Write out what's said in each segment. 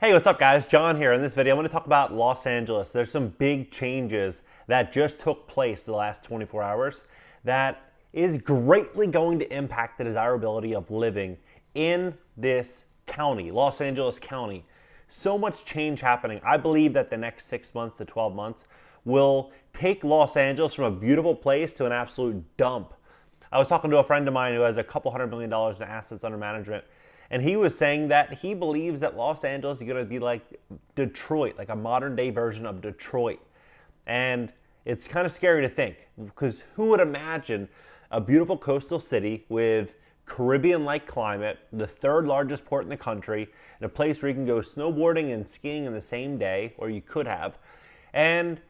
Hey, what's up guys? John here. In this video, I'm going to talk about Los Angeles. There's some big changes that just took place in the last 24 hours that is greatly going to impact the desirability of living in this county, Los Angeles County. So much change happening. I believe that the next 6 months to 12 months will take Los Angeles from a beautiful place to an absolute dump. I was talking to a friend of mine who has a couple $100 million in assets under management, and he was saying that he believes that Los Angeles is going to be like Detroit, like a modern day version of Detroit. And it's kind of scary to think, because who would imagine a beautiful coastal city with Caribbean-like climate, the third largest port in the country, and a place where you can go snowboarding and skiing in the same day, or you could have. And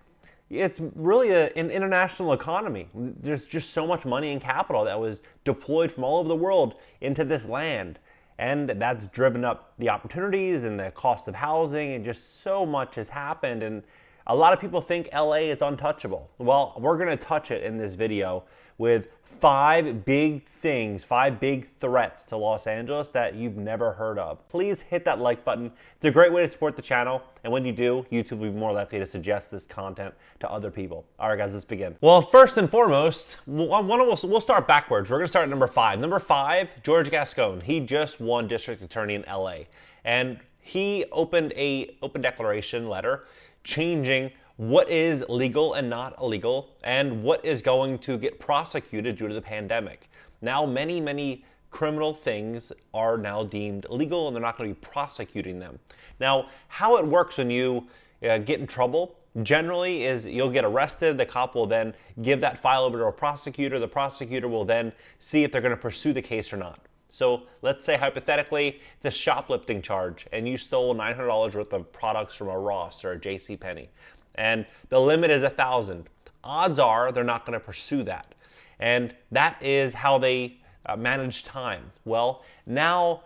it's really an international economy. There's just so much money and capital that was deployed from all over the world into this land. And that's driven up the opportunities and the cost of housing, and just so much has happened. And a lot of people think LA is untouchable. Well, we're going to touch it in this video with 5 big things, 5 big threats to Los Angeles that you've never heard of. Please hit that like button. It's a great way to support the channel. And when you do, YouTube will be more likely to suggest this content to other people. All right, guys, let's begin. Well, first and foremost, we'll start backwards. We're going to start at number 5. Number 5, George Gascon. He just won district attorney in LA. And he opened a open declaration letter changing what is legal and not illegal, and what is going to get prosecuted due to the pandemic. Now, many criminal things are now deemed illegal, and they're not going to be prosecuting them. Now, how it works when you get in trouble generally is you'll get arrested. The cop will then give that file over to a prosecutor. The prosecutor will then see if they're going to pursue the case or not. So let's say hypothetically it's a shoplifting charge and you stole $900 worth of products from a Ross or a JCPenney, and the limit is $1,000. Odds are they're not going to pursue that. And that is how they manage time. Well, now,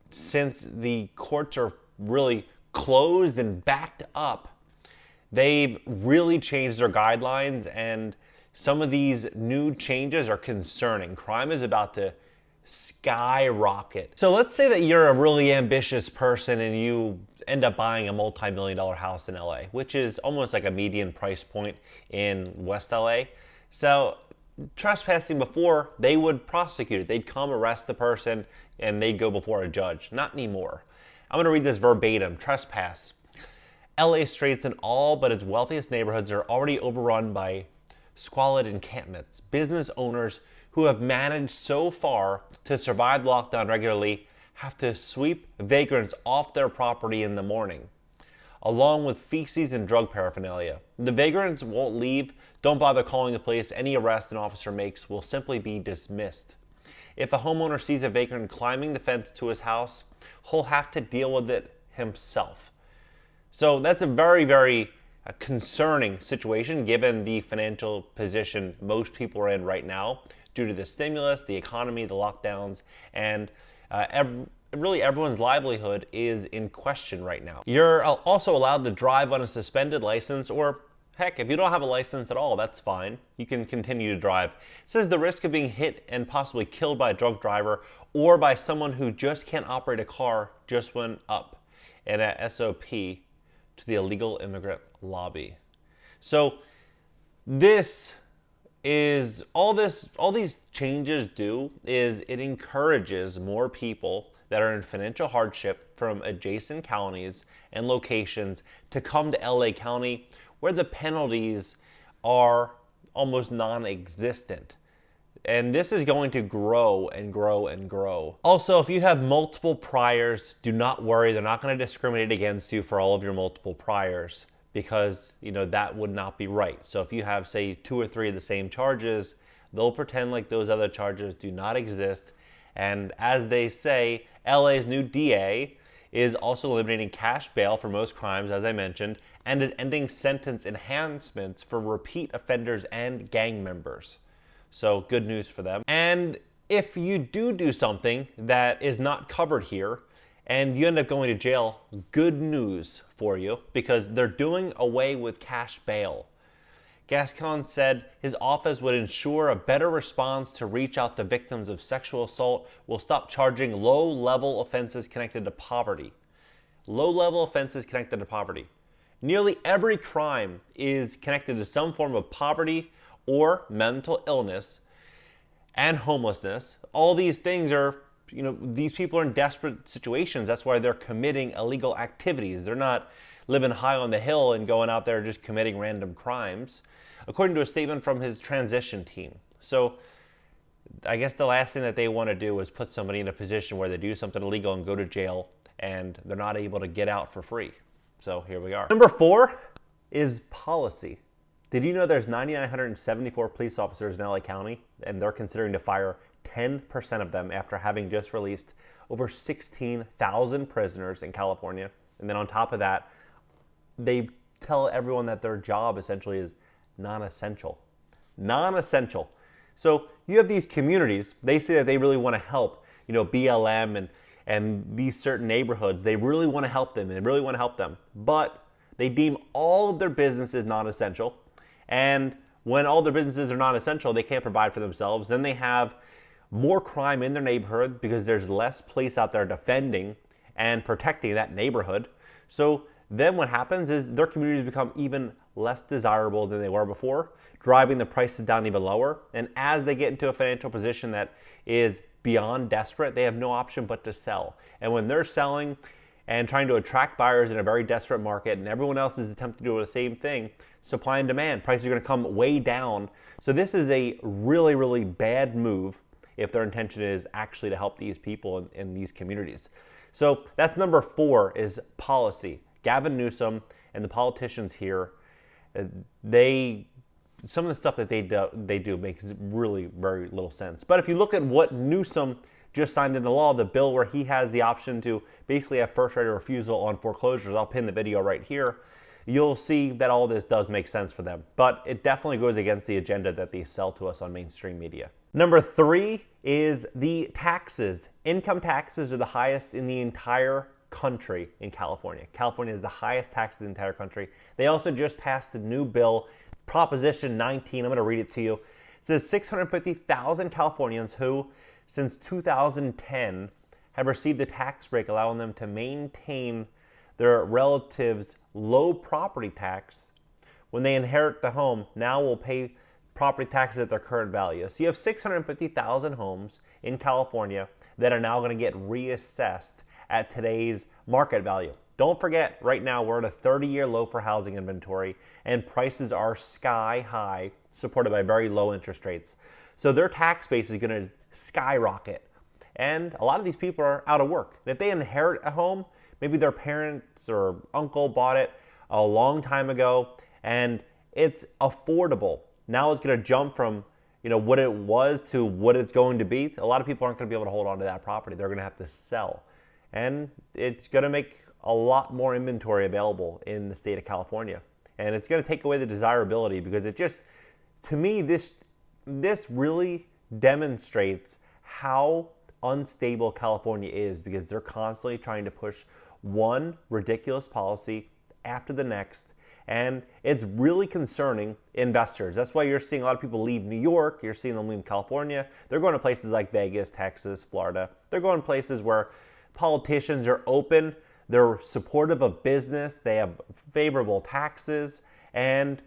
since the courts are really closed and backed up, they've really changed their guidelines, and some of these new changes are concerning. Crime is about to skyrocket. So let's say that you're a really ambitious person and you end up buying a multi-million-dollar house in LA, which is almost like a median price point in West LA. So trespassing before, they would prosecute it. They'd come arrest the person and they'd go before a judge. Not anymore. I'm going to read this verbatim. Trespass. LA streets in all but its wealthiest neighborhoods are already overrun by squalid encampments. Business owners who have managed so far to survive lockdown regularly have to sweep vagrants off their property in the morning, along with feces and drug paraphernalia. The vagrants won't leave. Don't bother calling the police. Any arrest an officer makes will simply be dismissed. If a homeowner sees a vagrant climbing the fence to his house, he'll have to deal with it himself. So that's a very concerning situation given the financial position most people are in right now due to the stimulus, the economy, the lockdowns, and really everyone's livelihood is in question right now. You're also allowed to drive on a suspended license, or heck, if you don't have a license at all, that's fine. You can continue to drive. It says the risk of being hit and possibly killed by a drunk driver or by someone who just can't operate a car just went up in a SOP to the illegal immigrant lobby. So this is all these changes do is it encourages more people that are in financial hardship from adjacent counties and locations to come to LA County, where the penalties are almost non-existent. And this is going to grow and grow and grow. Also, if you have multiple priors, do not worry. They're not going to discriminate against you for all of your multiple priors, because that would not be right. So if you have, say, 2 or 3 of the same charges, they'll pretend like those other charges do not exist. And as they say, LA's new DA is also eliminating cash bail for most crimes, as I mentioned, and is ending sentence enhancements for repeat offenders and gang members. So good news for them. And if you do something that is not covered here, and you end up going to jail, good news for you, because they're doing away with cash bail. Gascon said his office would ensure a better response to reach out to victims of sexual assault, will stop charging low-level offenses connected to poverty. low-level offenses connected to poverty. Nearly every crime is connected to some form of poverty or mental illness and homelessness. All these things are, these people are in desperate situations. That's why they're committing illegal activities. They're not living high on the hill and going out there just committing random crimes, according to a statement from his transition team. So I guess the last thing that they want to do is put somebody in a position where they do something illegal and go to jail and they're not able to get out for free. So here we are. Number 4 is policy. Did you know there's 9,974 police officers in LA County, and they're considering to fire 10% of them after having just released over 16,000 prisoners in California? And then on top of that, they tell everyone that their job essentially is non-essential. Non-essential. So you have these communities, they say that they really want to help, BLM and these certain neighborhoods. They really want to help them. They really want to help them. But they deem all of their businesses non-essential. And when all their businesses are non-essential, they can't provide for themselves. Then they have more crime in their neighborhood because there's less police out there defending and protecting that neighborhood. So then what happens is their communities become even less desirable than they were before, driving the prices down even lower. And as they get into a financial position that is beyond desperate, they have no option but to sell. And when they're selling and trying to attract buyers in a very desperate market, and everyone else is attempting to do the same thing, supply and demand, prices are going to come way down. So this is a really, really bad move if their intention is actually to help these people in these communities. So that's number 4 is policy. Gavin Newsom and the politicians here, some of the stuff that they do makes really very little sense. But if you look at what Newsom just signed into law, the bill where he has the option to basically have first right of refusal on foreclosures, I'll pin the video right here, you'll see that all this does make sense for them. But it definitely goes against the agenda that they sell to us on mainstream media. Number 3 is the taxes. Income taxes are the highest in the entire country in California. California is the highest tax in the entire country. They also just passed a new bill, Proposition 19. I'm going to read it to you. It says 650,000 Californians who, since 2010, have received a tax break allowing them to maintain their relatives' low property tax when they inherit the home now will pay property taxes at their current value. So you have 650,000 homes in California that are now going to get reassessed at today's market value. Don't forget, right now we're at a 30-year low for housing inventory and prices are sky high, supported by very low interest rates. So their tax base is going to skyrocket. And a lot of these people are out of work. And if they inherit a home, maybe their parents or uncle bought it a long time ago and it's affordable. Now it's going to jump from what it was to what it's going to be. A lot of people aren't going to be able to hold on to that property. They're going to have to sell. And it's going to make a lot more inventory available in the state of California. And it's going to take away the desirability because it just, to me, this really demonstrates how unstable California is because they're constantly trying to push one ridiculous policy after the next. And it's really concerning investors. That's why you're seeing a lot of people leave New York. You're seeing them leave California. They're going to places like Vegas, Texas, Florida. They're going places where politicians are open. They're supportive of business. They have favorable taxes. And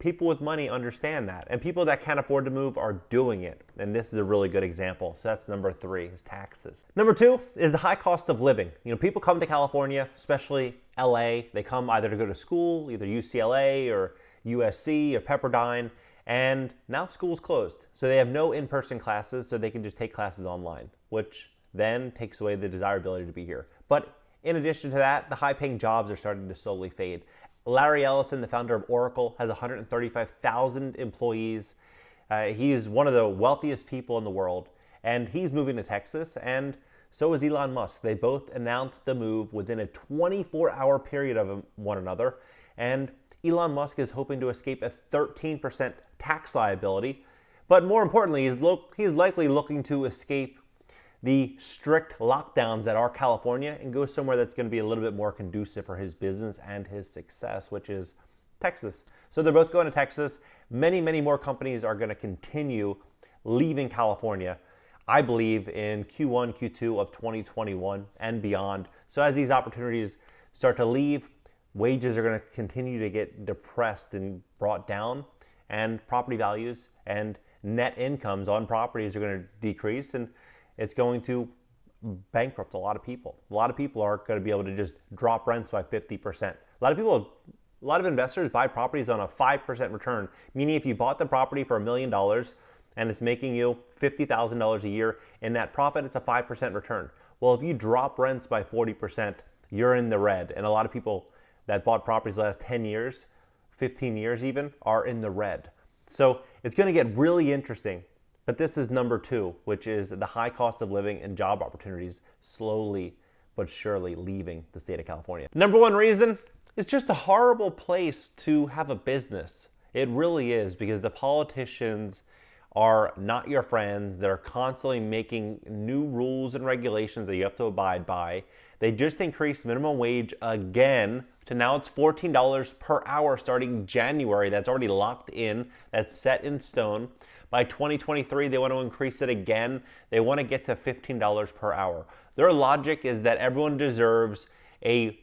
people with money understand that. And people that can't afford to move are doing it. And this is a really good example. So that's number 3 is taxes. Number 2 is the high cost of living. People come to California, especially LA. They come either to go to school, either UCLA or USC or Pepperdine. And now school's closed. So they have no in-person classes, so they can just take classes online, which then takes away the desirability to be here. But in addition to that, the high-paying jobs are starting to slowly fade. Larry Ellison, the founder of Oracle, has 135,000 employees. He is one of the wealthiest people in the world, and he's moving to Texas, and so is Elon Musk. They both announced the move within a 24-hour period of one another, and Elon Musk is hoping to escape a 13% tax liability, but more importantly, he's likely looking to escape the strict lockdowns that are California and go somewhere that's going to be a little bit more conducive for his business and his success, which is Texas. So they're both going to Texas. Many, many more companies are going to continue leaving California. I believe, in Q1, Q2 of 2021 and beyond. So as these opportunities start to leave, wages are going to continue to get depressed and brought down, and property values and net incomes on properties are going to decrease, and it's going to bankrupt a lot of people. A lot of people aren't going to be able to just drop rents by 50%. A lot of investors buy properties on a 5% return, meaning if you bought the property for $1 million and it's making you $50,000 a year in net profit, it's a 5% return. Well, if you drop rents by 40%, you're in the red. And a lot of people that bought properties the last 10 years, 15 years even, are in the red. So it's going to get really interesting. But this is number 2, which is the high cost of living and job opportunities slowly but surely leaving the state of California. Number 1 reason, it's just a horrible place to have a business. It really is, because the politicians are not your friends. They're constantly making new rules and regulations that you have to abide by. They just increased minimum wage again to now it's $14 per hour starting January. That's already locked in. That's set in stone. By 2023, they want to increase it again. They want to get to $15 per hour. Their logic is that everyone deserves a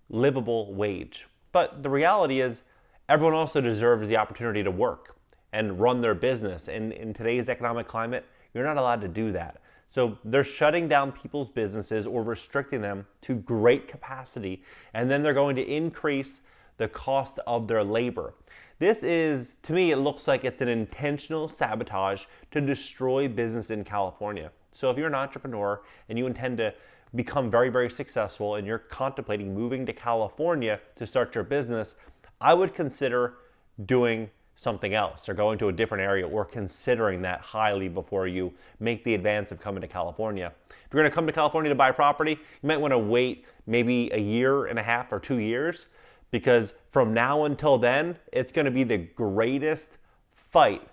livable wage. But the reality is everyone also deserves the opportunity to work and run their business. And in today's economic climate, you're not allowed to do that. So they're shutting down people's businesses or restricting them to great capacity, and then they're going to increase the cost of their labor. This is, to me, it looks like it's an intentional sabotage to destroy business in California. So if you're an entrepreneur and you intend to become very, very successful and you're contemplating moving to California to start your business, I would consider doing something else or going to a different area, or considering that highly before you make the advance of coming to California. If you're going to come to California to buy property, you might want to wait maybe a year and a half or 2 years, because from now until then, it's going to be the greatest fight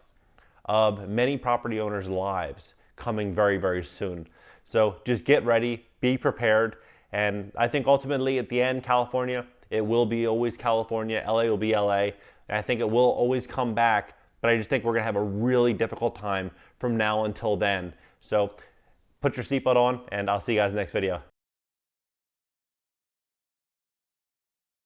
of many property owners' lives coming very, very soon. So just get ready, be prepared, and I think ultimately at the end, California, it will be always California, LA will be LA, and I think it will always come back, but I just think we're going to have a really difficult time from now until then. So put your seatbelt on, and I'll see you guys in the next video.